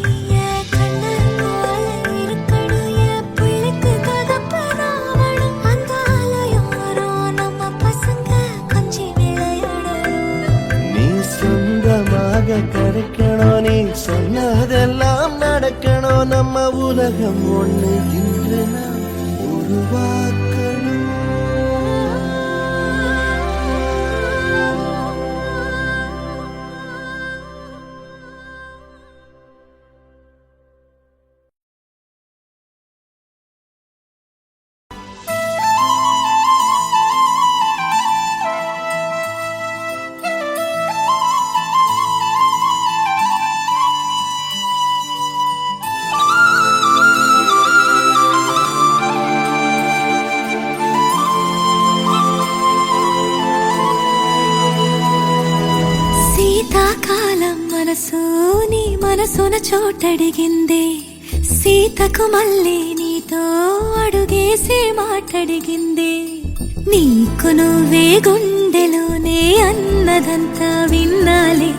என் கண்ணு போல இருக்கணும் என் பிள்ளைக்கு தகப்பனாவணும் அந்த ஆலயோரம் நம்ம பசங்க கொஞ்சி விளையாடணும் நீ சொந்தமாக கிடைக்கணும் நீ சொன்னதெல்லாம் நடக்கணும் நம்ம உலகம் ஒண்ணு இன்று நாம் உருவாக்கணும் శీతాకాలం మనసు నీ మనసున చోటడిగిందే సీతకు మళ్ళీ నీతో అడుగేసి మాటడిగిందే నీకు నువ్వే గుండెలోనే అన్నదంతా విన్నాలే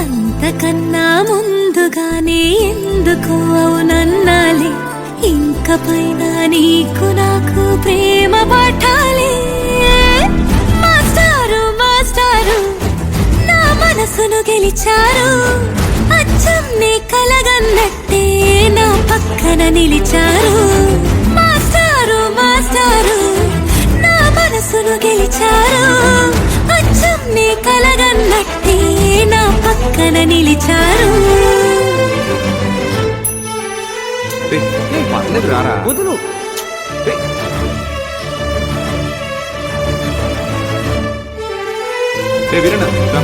అంతకన్నా ముందుగానే ఎందుకు అవునన్నాలే ఇంక పైన నీకు నాకు ప్రేమ పాఠాలే మాస్టారు మాస్టారు నా మనసును గెలిచారు అచ్చం నీ కలగన్నట్టే నా పక్కన నిలిచారు మాస్టారు మాస్టారు నా మనసును గెలిచారు అచ్చం నీ కలగన్నట్టే నా పక్కన నిలిచారు పర్లేదు రారా వదులు వీరన్న రా.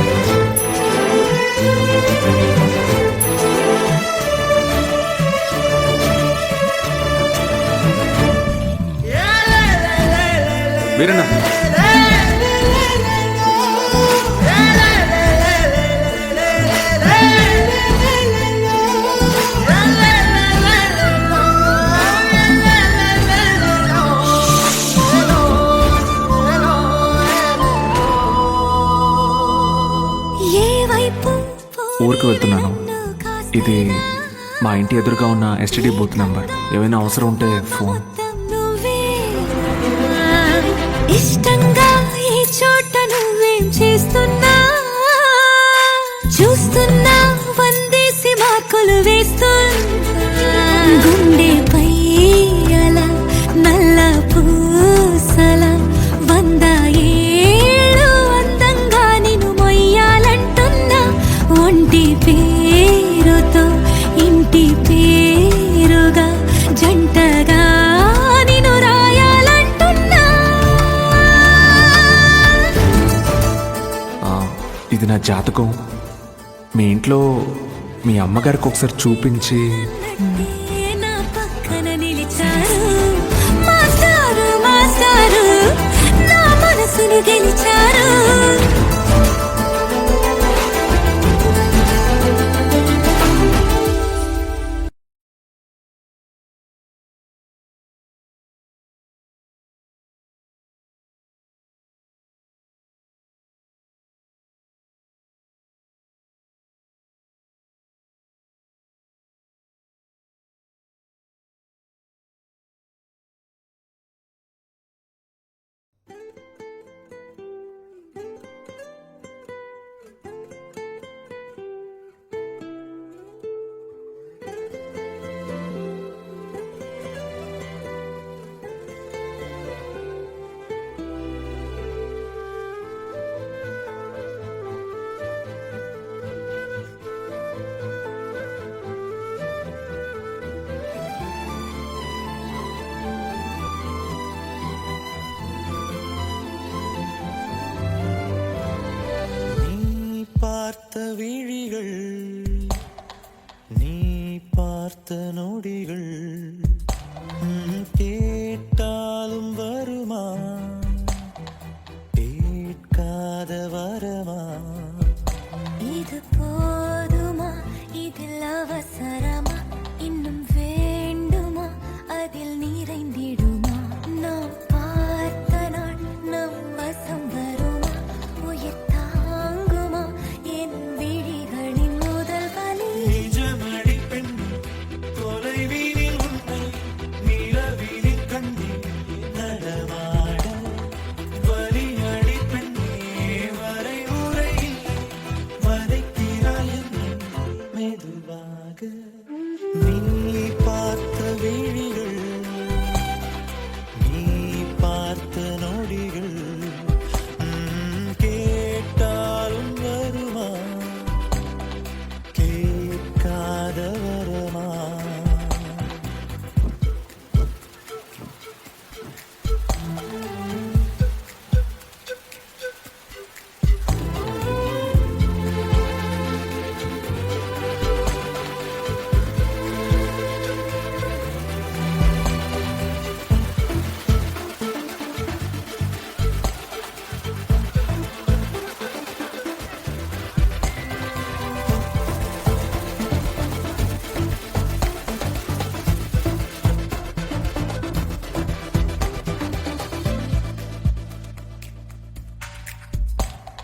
వీరన్న ఊరికి వెళ్తున్నాను. ఇది మా ఇంటి ఎదురుగా ఉన్న ఎస్టీడీ బూత్ నంబర్. ఏమైనా అవసరం ఉంటే ఫోన్. ఇష్టంగా ఈ చోట నువ్వేం చేస్తున్నా చూస్తున్నా వందేసి మార్కులు వేస్తున్నా గుండెపై ఇంటి పేరుతో ఇంటి పేరుగా జంటగా నిన్ను రాయాలంటున్నా ఇది నా జాతకం. మీ ఇంట్లో మీ అమ్మగారికి ఒకసారి చూపించి. నా పక్కన నిలిచారు మాస్టారు మాస్టారు నా మనసును గెలిచారు பார்த்த விழிகள் நீ பார்த்த நொடிகள் கேட்டாலும் வருமா கேட்காத வரமா இது போதுமா இதில் அவசரமா இன்னும் வேண்டுமா அதில் நிறைந்திடுமா நாம் பார்த்த நாள் நம் வசம் வருமா உயிர் தாங்குமா என் விழிகளின் முதல் வலி நிஜமடி பெண் தொலைவீனில் உன்னை நிலவினில் கண்ணீர் நடமாட வலியடி பெண்ணே வரை உரையில் வதைக்கிறாய் என்னை மெதுவாக நீ பார்த்த விழிகள் நீ பார்த்த நொடிகள் கேட்டாலும் வருமா கேட்காத வரமா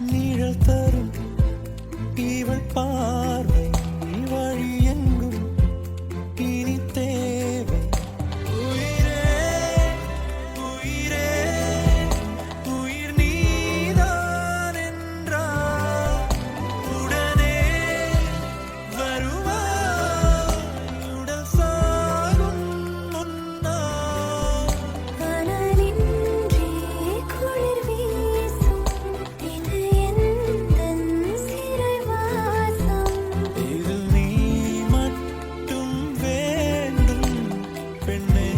நிழல் தரும் இவள் பார்வை வழி எங்கும் இனி தேவை உயிரே உயிரே உயிர் நீதான் என்றால் உடனே வருவா உடல் சாகும் முன்னால் கனலின்றி குளிர் வீசும் இது எந்தன் சிறைவாசம் இதில் நீ மட்டும் வேண்டும் பெண்ணே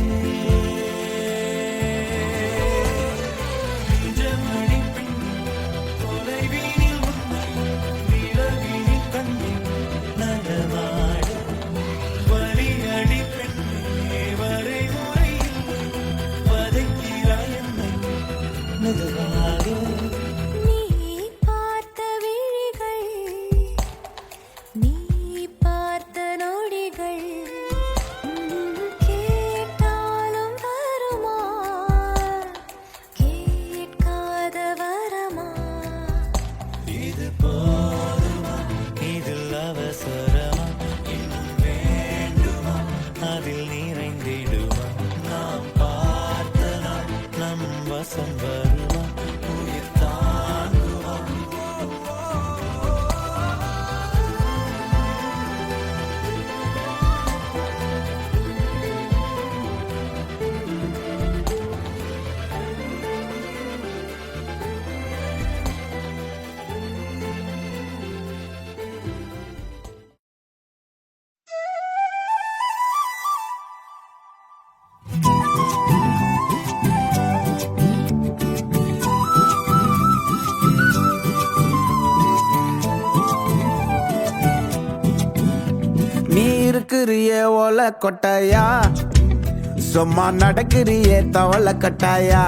நிஜமடி பெண் தொலைவீனில் உன்னை நிலவினில் கண்ணீர் நடமாட வலியடி பெண்ணே வரை முறையில் வதைக்கிறாய் என்னை மெதுவாக நீ பார்த்த விழிகள் நீ பார்த்த நொடிகள் கேட்டாலும் வருமா கேட்காத வரமா இது போதுமா இதில் அவசரமா இன்னும் வேண்டுமா அதில் நிறைந்திடுமா நாம் பார்த்த நாள் நம் வசம் வருமா உயிர் தாங்குமா இருக்கிறியே ஓலை கொட்டாயா சும்மா நடக்கிறியே தவளை கட்டாயா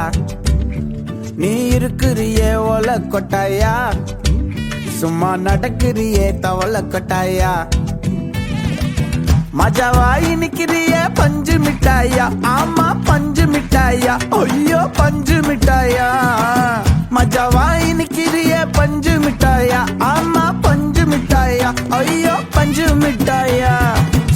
நீ இருக்கிறியே ஓலை கொட்டாயா சும்மா நடக்கிறியே தவளை கட்டாயா மஜாவாயி நிக்கிறிய பஞ்சு மிட்டாயா ஆமா பஞ்சு மிட்டாயா ஐயோ பஞ்சு மிட்டாயா மஜாவாயி நிக்கிறிய பஞ்சு மிட்டாயா ஆமா பஞ்சு மிட்டாயா ஐயோ பஞ்சு மிட்டாயா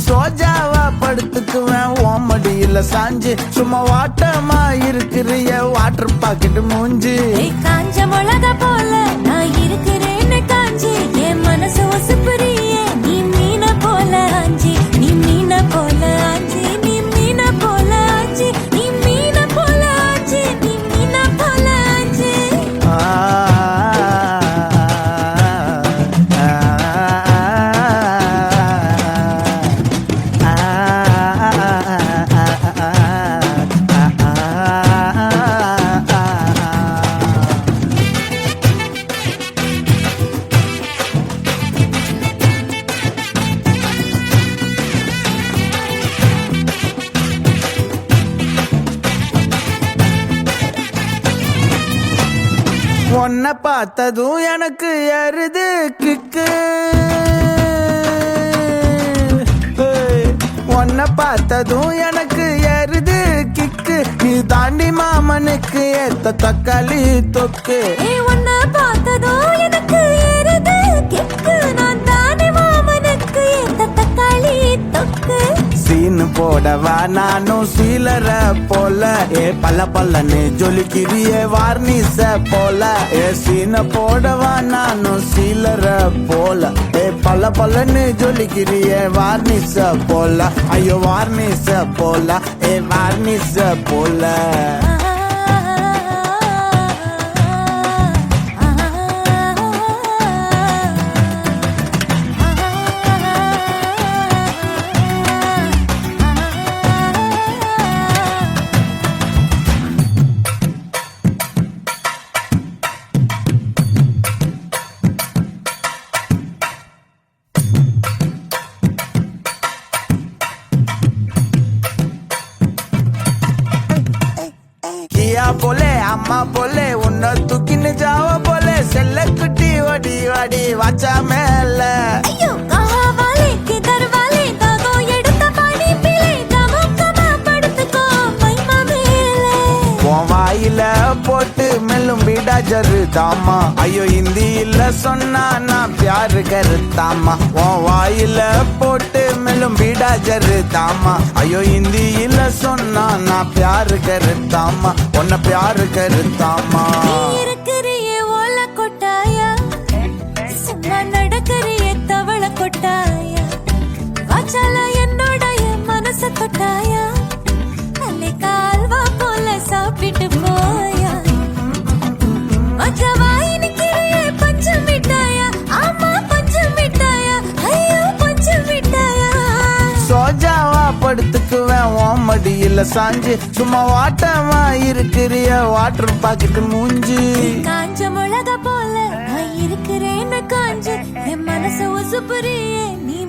சோஜாவா படுத்துக்குவேன் ஓமடியில சாஞ்சு சும்மா வாட்டமா இருக்கிறிய வாட்டர் பாக்கெட் மூஞ்சி காஞ்ச மிளகா போல நான் இருக்கிறேன்னு காஞ்சி என் மனசு ஒசுப்புறியே நீ மீன போல ஆஞ்சி நீ மீன போல ஆஞ்சி நீ மீன போல ஆஞ்சி நீ மீன போல ஆஞ்சி நீ மீன போல ஆஞ்சி உன்னை பார்த்ததும் எனக்கு ஏறுது கிக்கு உன்னை பார்த்ததும் எனக்கு ஏறுது கிக்கு நீ தாண்டி மாமனுக்கு ஏத்த தக்காளி தொக்கு உன்னை பார்த்ததோ எனக்கு ஏறுது கிக்கு நான் தானே மாமனுக்கு ஏத்த தக்காளி தொக்கு சீனு போடவா நானும் சீலர போல ஏ பல்ல பல்லன்னு ஜொலிக்கிறியே வார்னிச போல ஏ சீன போடவா நானும் சீலர போல ஏ பல்ல பல்லன்னு ஜொலிக்கிறியே வார்னிச போல ஐயோ வார்னிச போல ஏ வார்னிச போல கியா போலே அம்மா போலே உன்னை தூக்கின்னு ஜாவ போலே செல்ல குட்டி ஓடி வாடி வாச்சா மேல ஐயோ கஹாவாலே கிதர்வாலே தாகோ எடுத்த பாடி பிளே கமக்கமா படுத்துக்கோ மைமா மேலே உன் வாயில போட்டு மெல்லும் பீடா ஜரு தாமா ஐயோ ஹிந்தியில சொன்னா நான் பியாரு கருத்தாமா உன் வாயில போட்டு மெல்லும் பீடா ஜரு தாமா ஐயோ ஹிந்தியில சொன்னா நான் பியாரு கருத்தாமா உன்னை பியாரு கருத்தாமா நீ இருக்கிறியே ஓல கொட்டாயா சும்மா நடக்கறியே தவள கொட்டாயா வாச்சால என்னோடைய மனச கொட்டாயா அல்லே கால்வா போல சாப்பிட்டு போயா மஜாவாய் நிக்கிறியே பஞ்சு மிட்டாயா ஆமா பஞ்சு மிட்டாயா ஐயோ பஞ்சு மிட்டாயா சோஜாவா படுத்துக்குவேன் ஓமடியில சாஞ்சு சும்மா வாட்டமா இருக்கிறிய வாட்டர் பாக்கெட் மூஞ்சி காஞ்ச மிளகா போல நான் இருக்கிறேன்னு காஞ்சு என் மனச ஒசுப்புறியே நீ